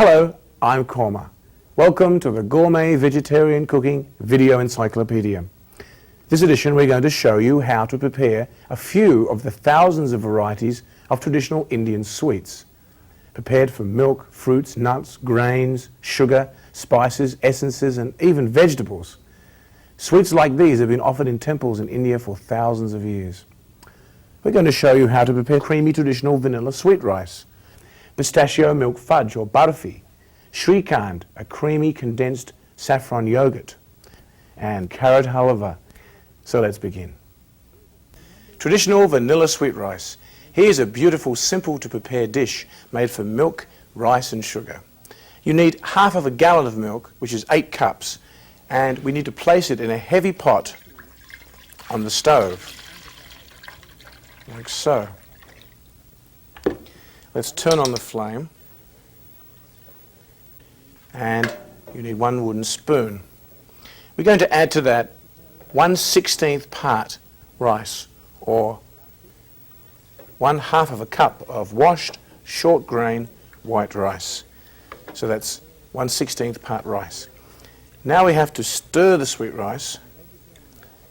Hello, I'm Kurma. Welcome to the Gourmet Vegetarian Cooking Video Encyclopedia. This edition we're going to show you how to prepare a few of the thousands of varieties of traditional Indian sweets, prepared from milk, fruits, nuts, grains, sugar, spices, essences and even vegetables. Sweets like these have been offered in temples in India for thousands of years. We're going to show you how to prepare creamy traditional vanilla sweet rice, pistachio milk fudge or barfi, Srikhand, a creamy condensed saffron yogurt, and carrot halwa. So let's begin. Traditional vanilla sweet rice. Here's a beautiful, simple to prepare dish made from milk, rice and sugar. You need half of a gallon of milk, which is 8 cups, and we need to place it in a heavy pot on the stove, like so. Let's turn on the flame, and you need 1 wooden spoon. We're going to add to that 1/16th part rice, or 1/2 of a cup of washed short grain white rice. So that's 1/16th part rice. Now we have to stir the sweet rice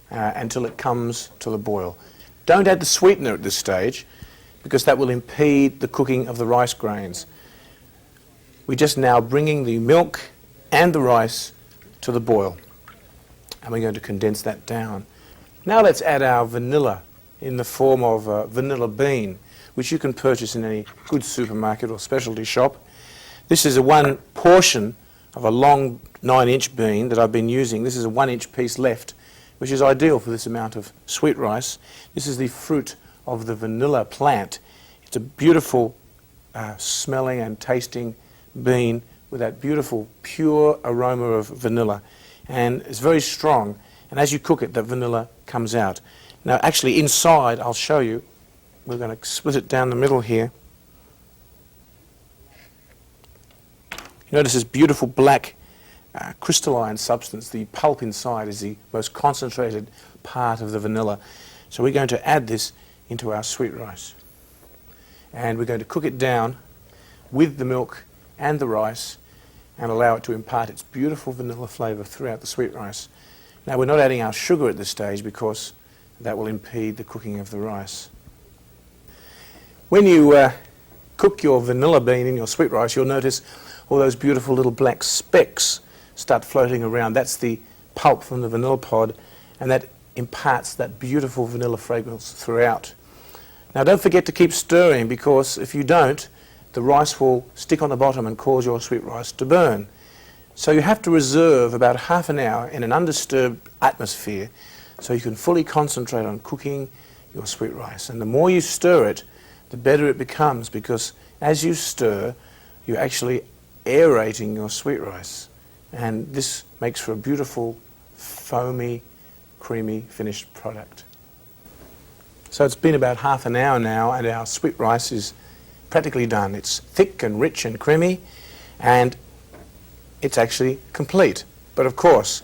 until it comes to the boil. Don't add the sweetener at this stage, because that will impede the cooking of the rice grains. We're just now bringing the milk and the rice to the boil, and we're going to condense that down. Now let's add our vanilla in the form of a vanilla bean, which you can purchase in any good supermarket or specialty shop. This is one portion of a long 9-inch bean that I've been using. This is a 1-inch piece left, which is ideal for this amount of sweet rice. This is the fruit of the vanilla plant. It's a beautiful smelling and tasting bean with that beautiful pure aroma of vanilla, and it's very strong, and as you cook it the vanilla comes out. Now actually inside, I'll show you, we're going to split it down the middle here. You notice this beautiful black crystalline substance. The pulp inside is the most concentrated part of the vanilla. So we're going to add this into our sweet rice, and we're going to cook it down with the milk and the rice and allow it to impart its beautiful vanilla flavour throughout the sweet rice. Now we're not adding our sugar at this stage because that will impede the cooking of the rice. When you cook your vanilla bean in your sweet rice, you'll notice all those beautiful little black specks start floating around. That's the pulp from the vanilla pod, and that imparts that beautiful vanilla fragrance throughout. Now don't forget to keep stirring, because if you don't, the rice will stick on the bottom and cause your sweet rice to burn. So you have to reserve about half an hour in an undisturbed atmosphere so you can fully concentrate on cooking your sweet rice. And the more you stir it, the better it becomes, because as you stir, you're actually aerating your sweet rice. And this makes for a beautiful, foamy, creamy finished product. So it's been about half an hour now, and our sweet rice is practically done. It's thick and rich and creamy, and it's actually complete. But of course,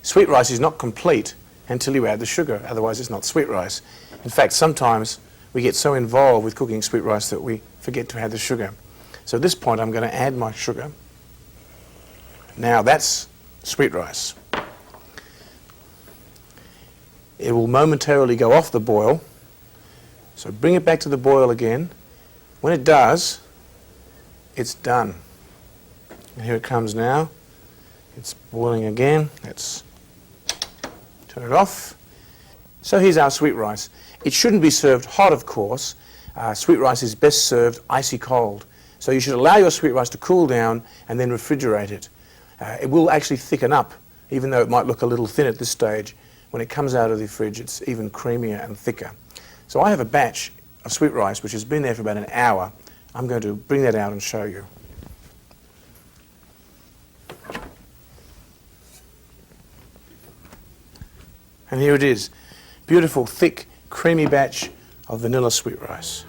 sweet rice is not complete until you add the sugar, otherwise it's not sweet rice. In fact, sometimes we get so involved with cooking sweet rice that we forget to add the sugar. So at this point I'm going to add my sugar. Now that's sweet rice. It will momentarily go off the boil, so bring it back to the boil again. When it does, it's done. And here it comes now. It's boiling again. Let's turn it off. So here's our sweet rice. It shouldn't be served hot, of course. Sweet rice is best served icy cold. So you should allow your sweet rice to cool down and then refrigerate it. It will actually thicken up, even though it might look a little thin at this stage. When it comes out of the fridge, it's even creamier and thicker. So I have a batch of sweet rice which has been there for about an hour. I'm going to bring that out and show you. And here it is. Beautiful, thick, creamy batch of vanilla sweet rice.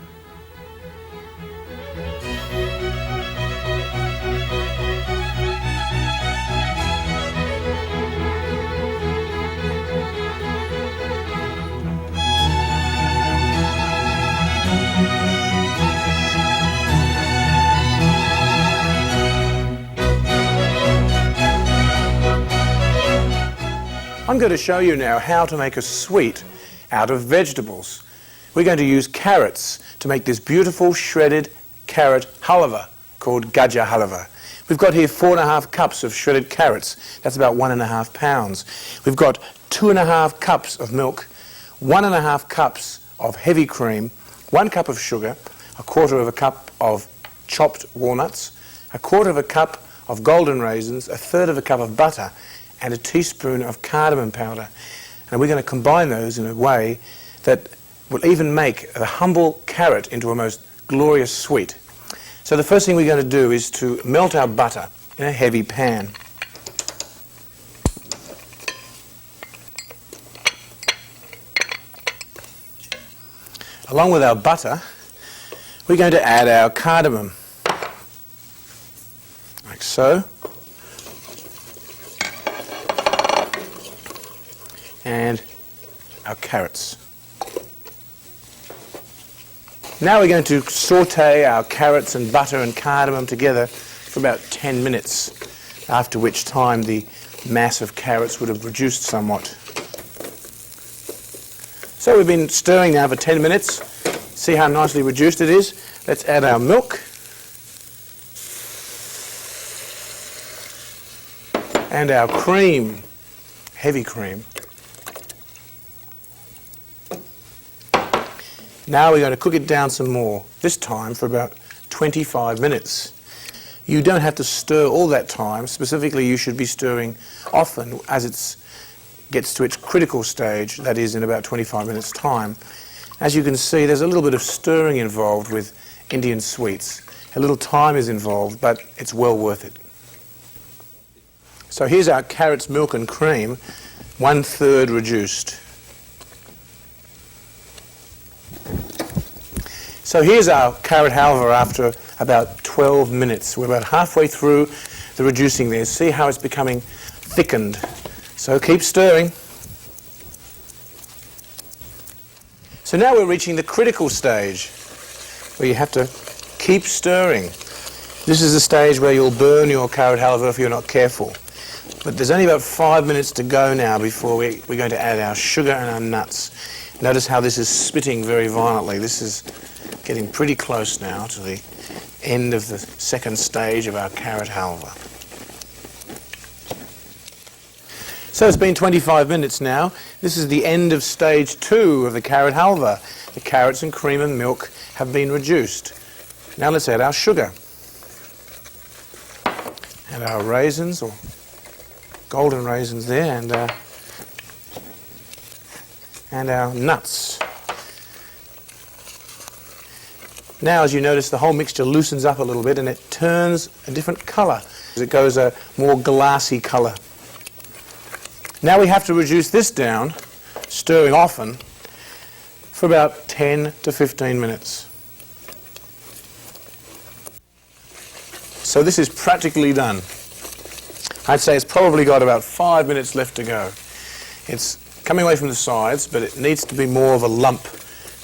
I'm going to show you now how to make a sweet out of vegetables. We're going to use carrots to make this beautiful shredded carrot halva called gajar halva. We've got here 4.5 cups of shredded carrots. That's about 1.5 pounds. We've got 2.5 cups of milk, 1.5 cups of heavy cream, 1 cup of sugar, 1/4 cup of chopped walnuts, 1/4 cup of golden raisins, 1/3 cup of butter, and a teaspoon of cardamom powder. And we're going to combine those in a way that will even make the humble carrot into a most glorious sweet. So the first thing we're going to do is to melt our butter in a heavy pan. Along with our butter, we're going to add our cardamom, like so, and our carrots. Now we're going to saute our carrots and butter and cardamom together for about 10 minutes, after which time the mass of carrots would have reduced somewhat. So we've been stirring now for 10 minutes. See how nicely reduced it is? Let's add our milk and our cream, heavy cream. Now we're going to cook it down some more, this time for about 25 minutes. You don't have to stir all that time. Specifically, you should be stirring often as it gets to its critical stage, that is in about 25 minutes' time. As you can see, there's a little bit of stirring involved with Indian sweets. A little time is involved, but it's well worth it. So here's our carrots, milk and cream, 1/3 reduced. So here's our carrot halva after about 12 minutes. We're about halfway through the reducing there. See how it's becoming thickened. So keep stirring. So now we're reaching the critical stage where you have to keep stirring. This is the stage where you'll burn your carrot halva if you're not careful. But there's only about 5 minutes to go now before we're going to add our sugar and our nuts. Notice how this is spitting very violently. This is getting pretty close now to the end of the second stage of our carrot halva. So it's been 25 minutes now. This is the end of stage 2 of the carrot halva. The carrots and cream and milk have been reduced. Now let's add our sugar. And our raisins, or golden raisins there, and our nuts. Now, as you notice, the whole mixture loosens up a little bit and it turns a different colour. It goes a more glassy colour. Now we have to reduce this down, stirring often, for about 10 to 15 minutes. So this is practically done. I'd say it's probably got about 5 minutes left to go. It's coming away from the sides, but it needs to be more of a lump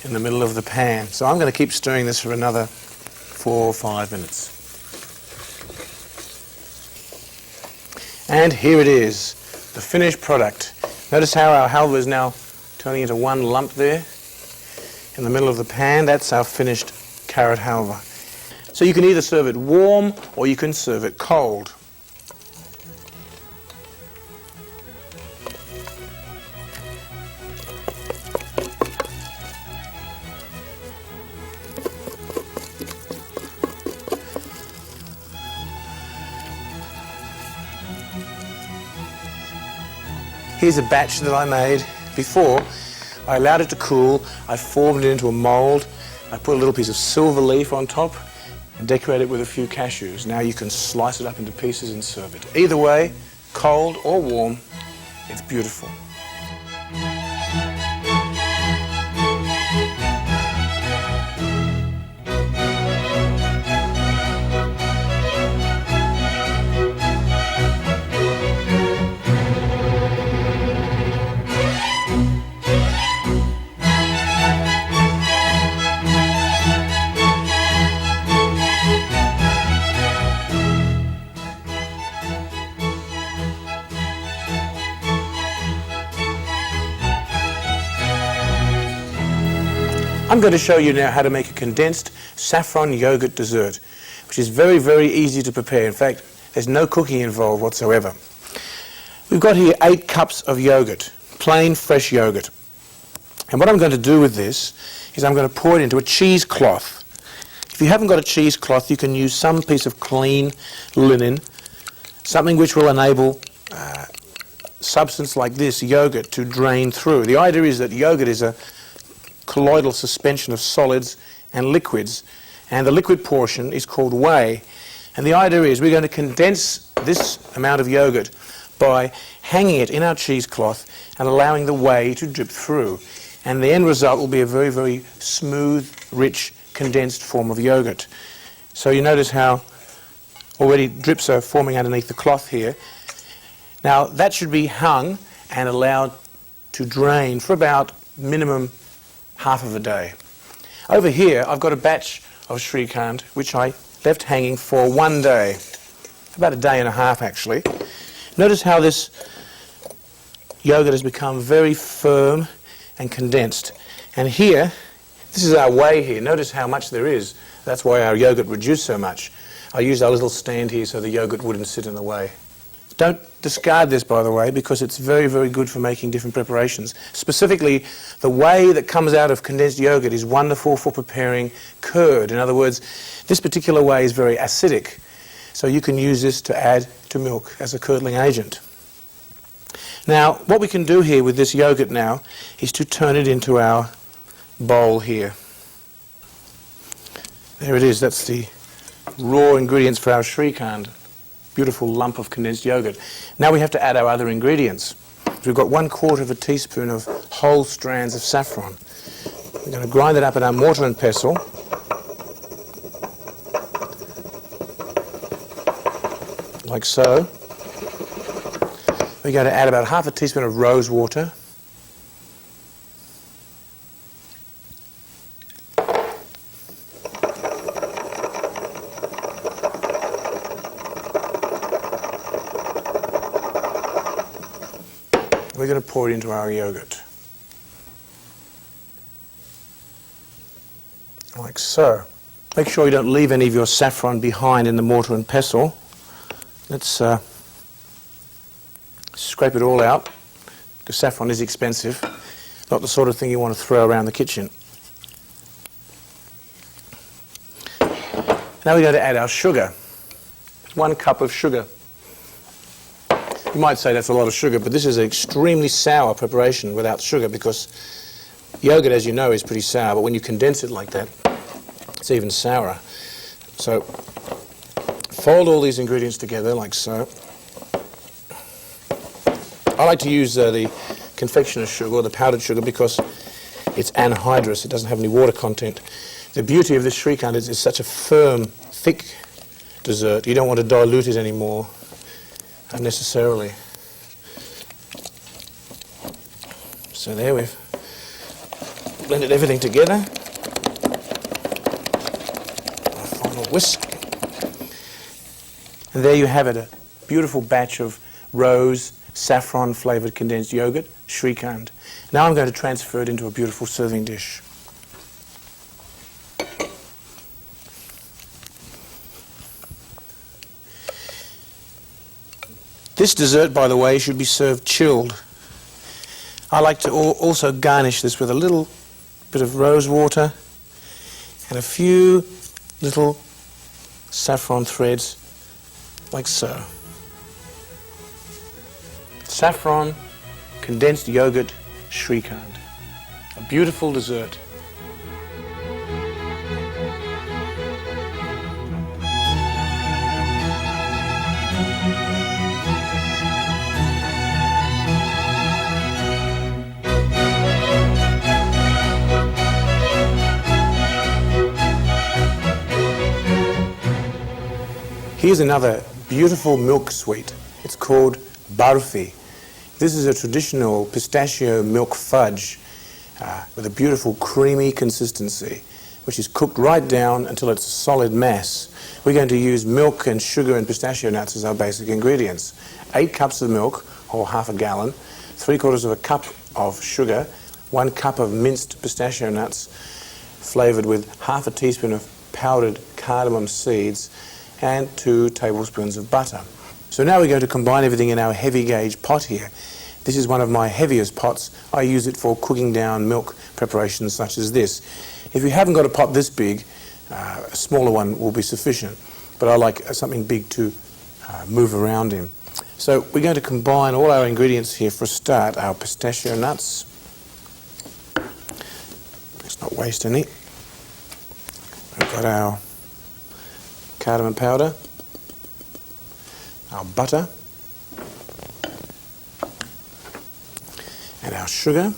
in the middle of the pan. So I'm going to keep stirring this for another 4 or 5 minutes. And here it is, the finished product. Notice how our halva is now turning into one lump there in the middle of the pan. That's our finished carrot halva. So you can either serve it warm or you can serve it cold. Here's a batch that I made before. I allowed it to cool, I formed it into a mould, I put a little piece of silver leaf on top and decorate it with a few cashews. Now you can slice it up into pieces and serve it. Either way, cold or warm, it's beautiful. I'm going to show you now how to make a condensed saffron yogurt dessert, which is very, very easy to prepare. In fact, there's no cooking involved whatsoever. We've got here 8 cups of yogurt, plain fresh yogurt. And what I'm going to do with this is I'm going to pour it into a cheesecloth. If you haven't got a cheesecloth, you can use some piece of clean linen, something which will enable substance like this, yogurt, to drain through. The idea is that yogurt is a colloidal suspension of solids and liquids, and the liquid portion is called whey. And the idea is we're going to condense this amount of yogurt by hanging it in our cheesecloth and allowing the whey to drip through. And the end result will be a very, very smooth, rich, condensed form of yogurt. So you notice how already drips are forming underneath the cloth here. Now that should be hung and allowed to drain for about minimum half of a day. Over here I've got a batch of Shrikant which I left hanging for 1 day, about a day and a half actually. Notice how this yogurt has become very firm and condensed. And here, this is our whey here. Notice how much there is. That's why our yogurt reduced so much. I used our little stand here so the yogurt wouldn't sit in the whey. Don't discard this, by the way, because it's very, very good for making different preparations. Specifically, the whey that comes out of condensed yogurt is wonderful for preparing curd. In other words, this particular whey is very acidic, so you can use this to add to milk as a curdling agent. Now, what we can do here with this yogurt now is to turn it into our bowl here. There it is. That's the raw ingredients for our Shrikant. Beautiful lump of condensed yogurt. Now we have to add our other ingredients. We've got 1/4 teaspoon of whole strands of saffron. We're going to grind it up in our mortar and pestle. Like so. We're going to add about 1/2 teaspoon of rose water. We're going to pour it into our yogurt. Like so. Make sure you don't leave any of your saffron behind in the mortar and pestle. Let's scrape it all out, because saffron is expensive. Not the sort of thing you want to throw around the kitchen. Now we're going to add our sugar. 1 cup of sugar. You might say that's a lot of sugar, but this is an extremely sour preparation without sugar, because yogurt, as you know, is pretty sour, but when you condense it like that, it's even sourer. So fold all these ingredients together like so. I like to use the confectioner's sugar, or the powdered sugar, because it's anhydrous. It doesn't have any water content. The beauty of this Shrikant is it's such a firm, thick dessert. You don't want to dilute it anymore unnecessarily. So there, we've blended everything together. A final whisk. And there you have it, a beautiful batch of rose saffron flavoured condensed yogurt, Shrikant. Now I'm going to transfer it into a beautiful serving dish. This dessert, by the way, should be served chilled. I like to also garnish this with a little bit of rose water and a few little saffron threads, like so. Saffron, condensed yogurt, Shrikant. A beautiful dessert. Here's another beautiful milk sweet. It's called barfi. This is a traditional pistachio milk fudge with a beautiful creamy consistency, which is cooked right down until it's a solid mass. We're going to use milk and sugar and pistachio nuts as our basic ingredients. 8 cups of milk, or half a gallon, 3/4 of a cup of sugar, 1 cup of minced pistachio nuts, flavoured with half a teaspoon of powdered cardamom seeds and 2 tablespoons of butter. So now we're going to combine everything in our heavy gauge pot here. This is one of my heaviest pots. I use it for cooking down milk preparations such as this. If you haven't got a pot this big, a smaller one will be sufficient, but I like something big to move around in. So we're going to combine all our ingredients here. For a start, our pistachio nuts. Let's not waste any. We've got our cardamom powder, our butter, and our sugar.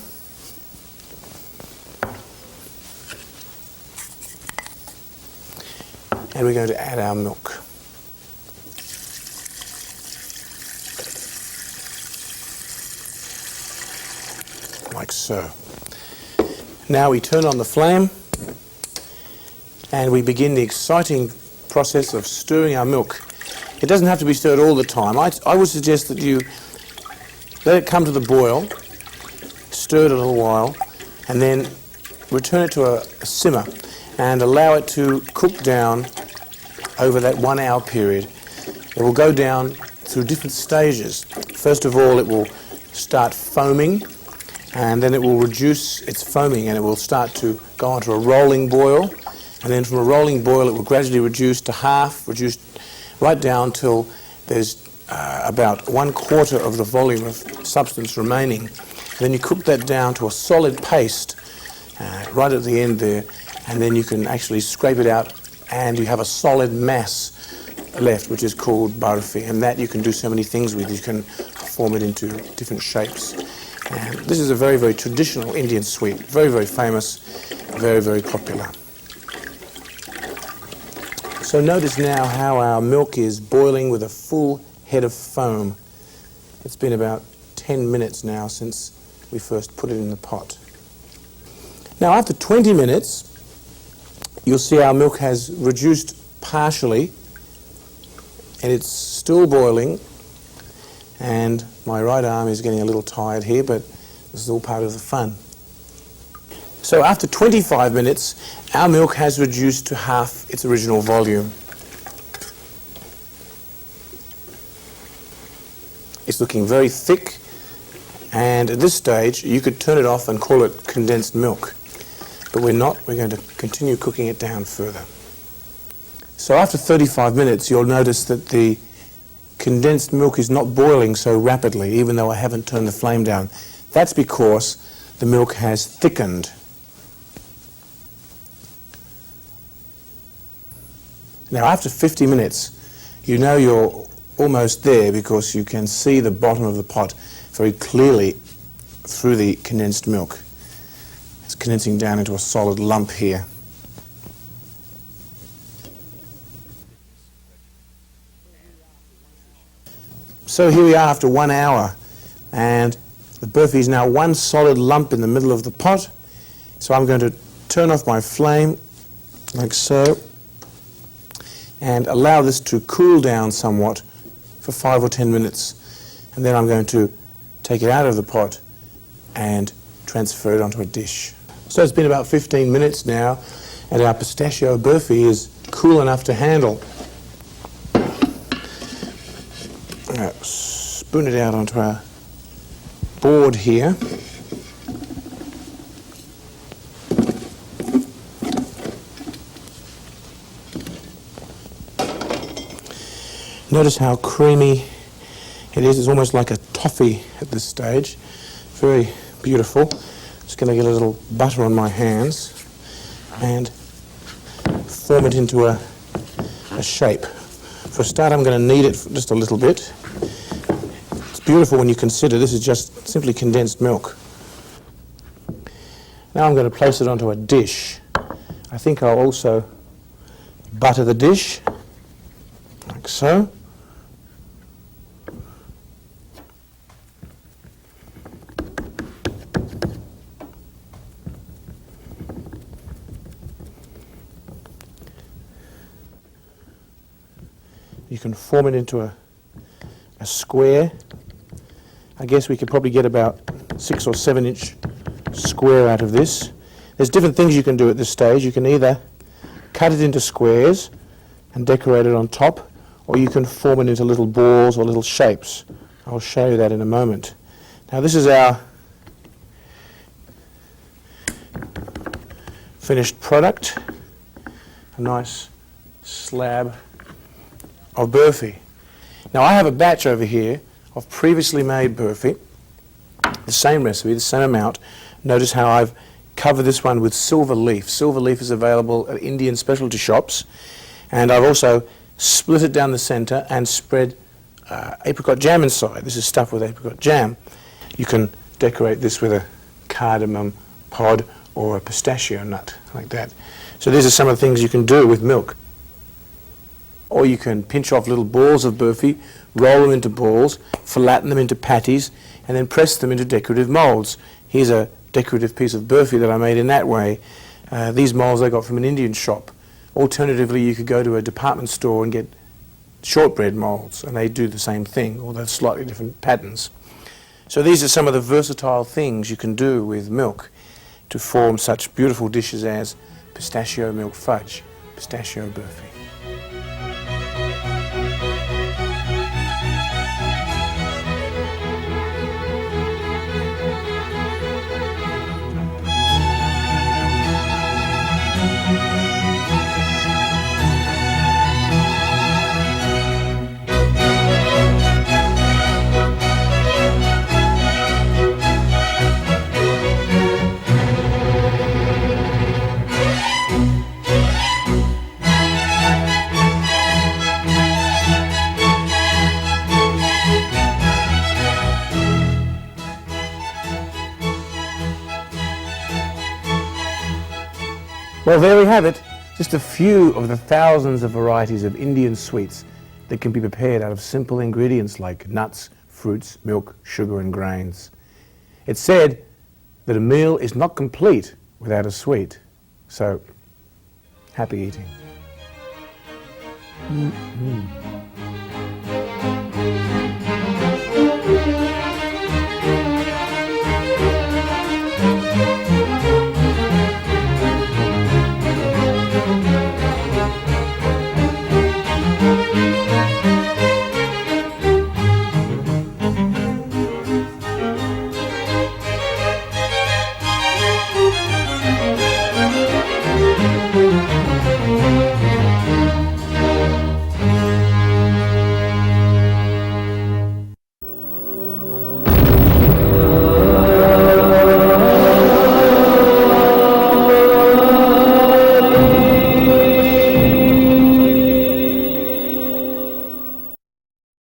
And we're going to add our milk. Like so. Now we turn on the flame and we begin the exciting process of stirring our milk. It doesn't have to be stirred all the time. I would suggest that you let it come to the boil, stir it a little while, and then return it to a simmer and allow it to cook down over that 1 hour period. It will go down through different stages. First of all, it will start foaming, and then it will reduce its foaming and it will start to go onto a rolling boil, and then from a rolling boil it will gradually reduce to half, reduce right down till there's about 1/4 of the volume of substance remaining. And then you cook that down to a solid paste right at the end there, and then you can actually scrape it out and you have a solid mass left, which is called barfi, and that you can do so many things with. You can form it into different shapes. And this is a very, very traditional Indian sweet, very, very famous, very, very popular. So notice now how our milk is boiling with a full head of foam. It's been about 10 minutes now since we first put it in the pot. Now after 20 minutes, you'll see our milk has reduced partially and it's still boiling, and my right arm is getting a little tired here, but this is all part of the fun. So after 25 minutes, our milk has reduced to half its original volume. It's looking very thick, and at this stage you could turn it off and call it condensed milk. But we're not. We're going to continue cooking it down further. So after 35 minutes, you'll notice that the condensed milk is not boiling so rapidly, even though I haven't turned the flame down. That's because the milk has thickened. Now after 50 minutes, you know you're almost there because you can see the bottom of the pot very clearly through the condensed milk. It's condensing down into a solid lump here. So here we are after 1 hour, and the burfi is now one solid lump in the middle of the pot. So I'm going to turn off my flame like so and allow this to cool down somewhat for 5 or 10 minutes, and then I'm going to take it out of the pot and transfer it onto a dish. So it's been about 15 minutes now, and our pistachio burfi is cool enough to handle. Now, spoon it out onto our board here. Notice how creamy it is. It's almost like a toffee at this stage. Very beautiful. Just going to get a little butter on my hands and form it into a shape. For a start, I'm going to knead it for just a little bit. It's beautiful when you consider this is just simply condensed milk. Now I'm going to place it onto a dish. I think I'll also butter the dish, like so. You can form it into a square. I guess we could probably get about 6 or 7 inch square out of this. There's different things you can do at this stage. You can either cut it into squares and decorate it on top, or you can form it into little balls or little shapes. I'll show you that in a moment. Now this is our finished product, a nice slab of burfi. Now I have a batch over here of previously made burfi, the same recipe, the same amount. Notice how I've covered this one with silver leaf. Silver leaf is available at Indian specialty shops, and I've also split it down the centre and spread apricot jam inside. This is stuffed with apricot jam. You can decorate this with a cardamom pod or a pistachio nut, like that. So these are some of the things you can do with milk. Or you can pinch off little balls of burfi, roll them into balls, flatten them into patties, and then press them into decorative moulds. Here's a decorative piece of burfi that I made in that way. These moulds I got from an Indian shop. Alternatively, you could go to a department store and get shortbread moulds, and they do the same thing, although slightly different patterns. So these are some of the versatile things you can do with milk to form such beautiful dishes as pistachio milk fudge, pistachio burfi. Well, there we have it, just a few of the thousands of varieties of Indian sweets that can be prepared out of simple ingredients like nuts, fruits, milk, sugar and grains. It's said that a meal is not complete without a sweet, so happy eating.